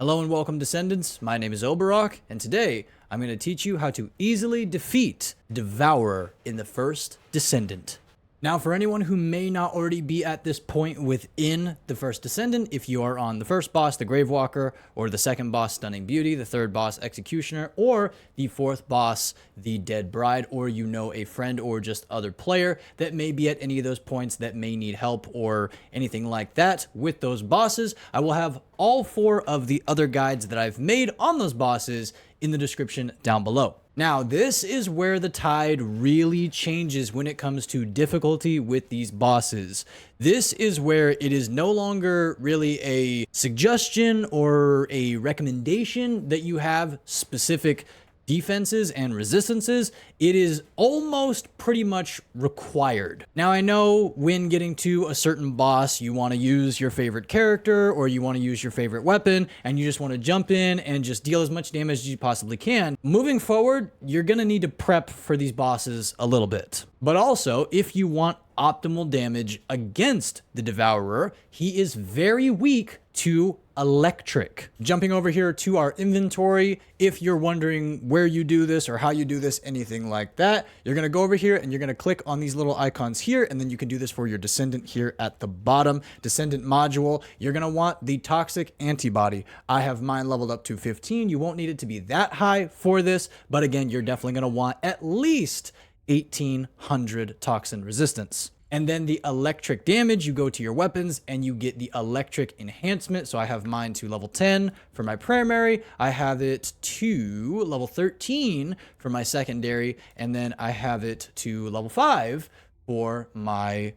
Hello and welcome, Descendants. My name is Oborrok, and today I'm going to teach you how to easily defeat Devourer in the First Descendant. Now, for anyone who may not already be at this point within the First Descendant, if you are on the first boss, the Gravewalker, or the second boss, Stunning Beauty, the third boss, Executioner, or the fourth boss, the Dead Bride, or you know a friend or just other player that may be at any of those points that may need help or anything like that with those bosses, I will have all 4 of the other guides that I've made on those bosses in the description down below. Now, this is where the tide really changes when it comes to difficulty with these bosses. This is where it is no longer really a suggestion or a recommendation that you have specific defenses and resistances. It is almost pretty much required. Now, I know when getting to a certain boss, you want to use your favorite character or you want to use your favorite weapon and you just want to jump in and just deal as much damage as you possibly can. Moving forward, you're going to need to prep for these bosses a little bit. But also, if you want optimal damage against the Devourer, he is very weak to electric. Jumping over here to our inventory, if you're wondering where you do this or how you do this, anything like that, you're going to go over here and you're going to click on these little icons here, and then you can do this for your Descendant here at the bottom. Descendant module, you're going to want the toxic antibody. I have mine leveled up to 15. You won't need it to be that high for this, but again, you're definitely going to want at least 1800 toxin resistance. And then the electric damage, you go to your weapons and you get the electric enhancement. So I have mine to level 10 for my primary. I have it to level 13 for my secondary. And then I have it to level 5 for my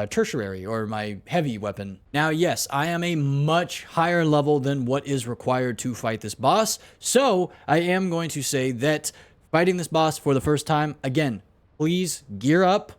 tertiary or my heavy weapon. Now, yes, I am a much higher level than what is required to fight this boss. So I am going to say that fighting this boss for the first time, again, please gear up.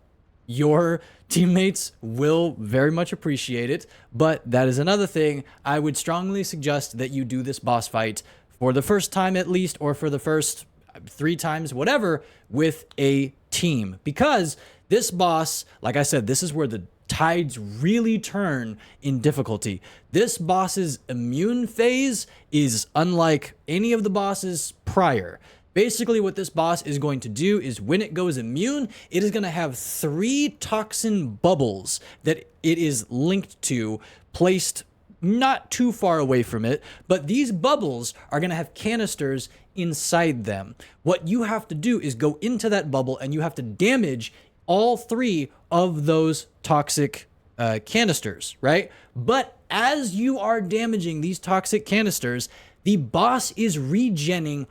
Your teammates will very much appreciate it, but that is another thing. I would strongly suggest that you do this boss fight for the first time at least, or for the first 3 times, whatever, with a team. Because this boss, like I said, this is where the tides really turn in difficulty. This boss's immune phase is unlike any of the bosses prior. Basically, what this boss is going to do is when it goes immune, it is going to have 3 toxin bubbles that it is linked to, placed not too far away from it, but these bubbles are going to have canisters inside them. What you have to do is go into that bubble and you have to damage all 3 of those toxic canisters, right? But as you are damaging these toxic canisters, the boss is regenning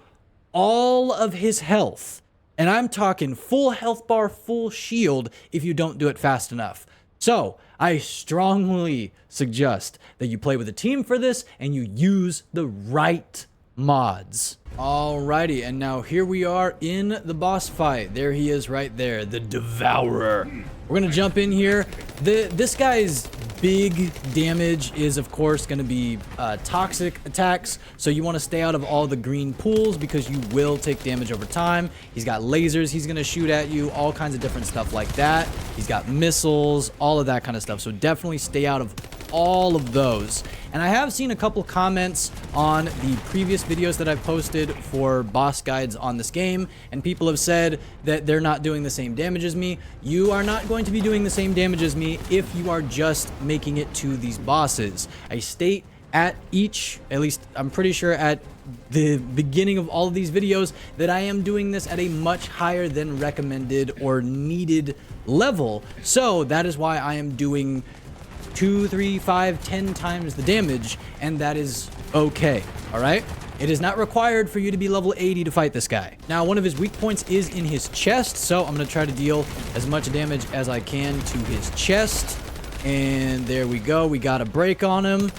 all of his health. And I'm talking full health bar, full shield if you don't do it fast enough. So I strongly suggest that you play with a team for this and you use the right mods. Alrighty, and now here we are in the boss fight. There he is right there, the Devourer. We're gonna jump in here. This guy's big damage is of course going to be toxic attacks, so you want to stay out of all the green pools because you will take damage over time. He's got lasers he's going to shoot at you, all kinds of different stuff like that. He's got missiles, all of that kind of stuff, so definitely stay out of all of those. And I have seen a couple comments on the previous videos that I've posted for boss guides on this game, and people have said that they're not doing the same damage as me. You are not going to be doing the same damage as me if you are just making it to these bosses. I state at each, at least I'm pretty sure at the beginning of all of these videos, that I am doing this at a much higher than recommended or needed level. So that is why I am doing 2, 3, 5, 10 times the damage, and that is okay. All right, it is not required for you to be level 80 to fight this guy. Now, one of his weak points is in his chest, so I'm going to try to deal as much damage as I can to his chest. And there we go, we got a break on him.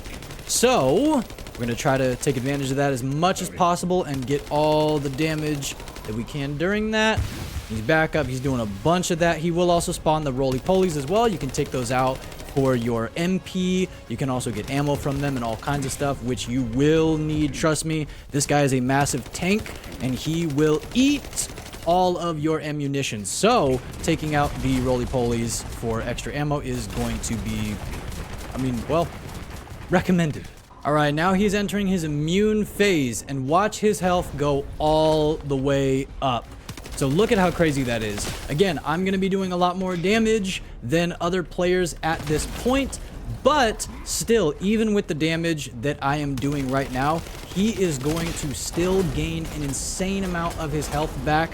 So we're going to try to take advantage of that as much as possible and get all the damage that we can during that. He's back up, he's doing a bunch of that. He will also spawn the roly-polies as well. You can take those out for your MP. You can also get ammo from them and all kinds of stuff, which you will need. Trust me, this guy is a massive tank and he will eat all of your ammunition. So taking out the roly-polies for extra ammo is going to be, I mean, well, recommended. All right, now he's entering his immune phase, and watch his health go all the way up. So look at how crazy that is. Again, I'm going to be doing a lot more damage than other players at this point, but still, even with the damage that I am doing right now, he is going to still gain an insane amount of his health back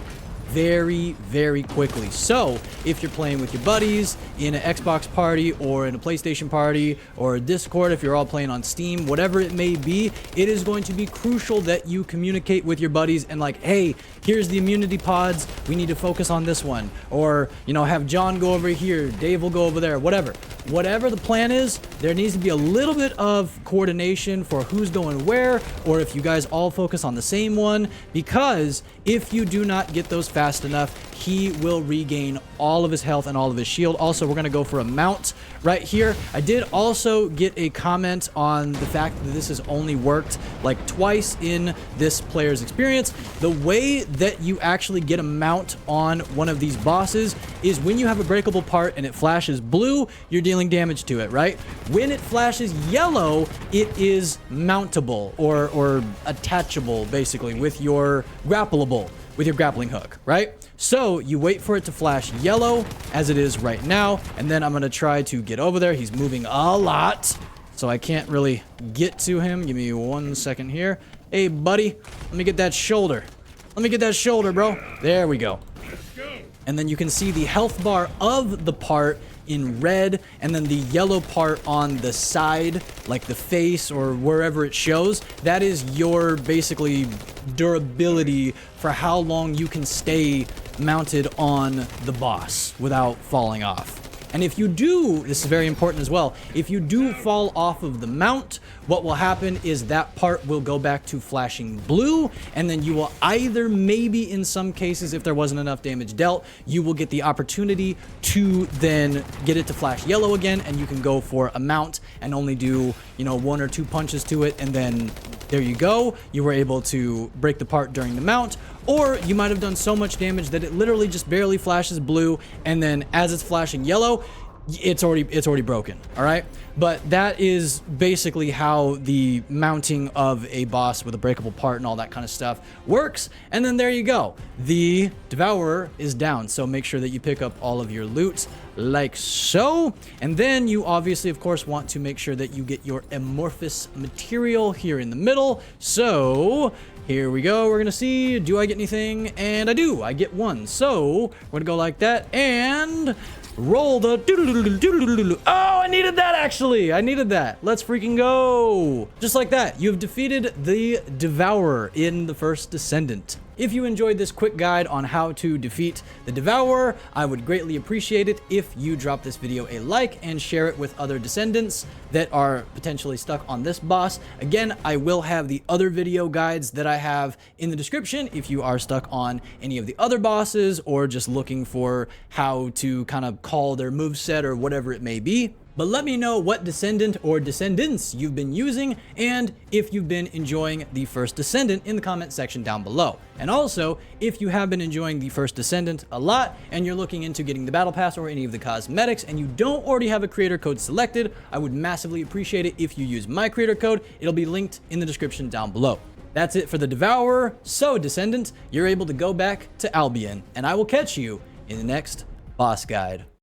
very, very quickly. So if you're playing with your buddies in an Xbox party or in a PlayStation party or a Discord, if you're all playing on Steam, whatever it may be, it is going to be crucial that you communicate with your buddies and like, hey, here's the immunity pods, we need to focus on this one. Or, you know, have John go over here, Dave will go over there, whatever. Whatever the plan is, there needs to be a little bit of coordination for who's going where, or if you guys all focus on the same one, because if you do not get those fast enough, he will regain all of his health and all of his shield. Also, we're going to go for a mount right here. I did also get a comment on the fact that this has only worked like twice in this player's experience. The way that you actually get a mount on one of these bosses is when you have a breakable part and it flashes blue, you're dealing damage to it, right? When it flashes yellow, it is mountable or attachable, basically, with your grappling hook, right? So you wait for it to flash yellow as it is right now, and then I'm going to try to get over there. He's moving a lot, so I can't really get to him. Give me 1 second here. Hey, buddy, let me get that shoulder. Let me get that shoulder, bro. There we go. And then you can see the health bar of the part in red, and then the yellow part on the side, like the face or wherever it shows. That is your basically durability for how long you can stay mounted on the boss without falling off. And if you do, this is very important as well, if you do fall off of the mount, what will happen is that part will go back to flashing blue, and then you will either, maybe in some cases, if there wasn't enough damage dealt, you will get the opportunity to then get it to flash yellow again, and you can go for a mount and only do, you know, 1 or 2 punches to it, and then there you go. You were able to break the part during the mount, or you might have done so much damage that it literally just barely flashes blue, and then as it's flashing yellow, it's already broken. All right, but that is basically how the mounting of a boss with a breakable part and all that kind of stuff works. And then there you go, the Devourer is down, so make sure that you pick up all of your loot like so. And then you obviously, of course, want to make sure that you get your amorphous material here in the middle. So here we go. We're gonna see, do I get anything? And I do. I get 1. So we're gonna go like that and roll the oh, I needed that, actually. I needed that. Let's freaking go. Just like that, you've defeated the Devourer in the First Descendant. If you enjoyed this quick guide on how to defeat the Devourer, I would greatly appreciate it if you drop this video a like and share it with other Descendants that are potentially stuck on this boss. Again, I will have the other video guides that I have in the description if you are stuck on any of the other bosses or just looking for how to kind of call their moveset or whatever it may be. But let me know what Descendant or Descendants you've been using, and if you've been enjoying the First Descendant in the comment section down below. And also, if you have been enjoying the First Descendant a lot, and you're looking into getting the Battle Pass or any of the cosmetics, and you don't already have a creator code selected, I would massively appreciate it if you use my creator code. It'll be linked in the description down below. That's it for the Devourer. So, Descendant, you're able to go back to Albion, and I will catch you in the next boss guide.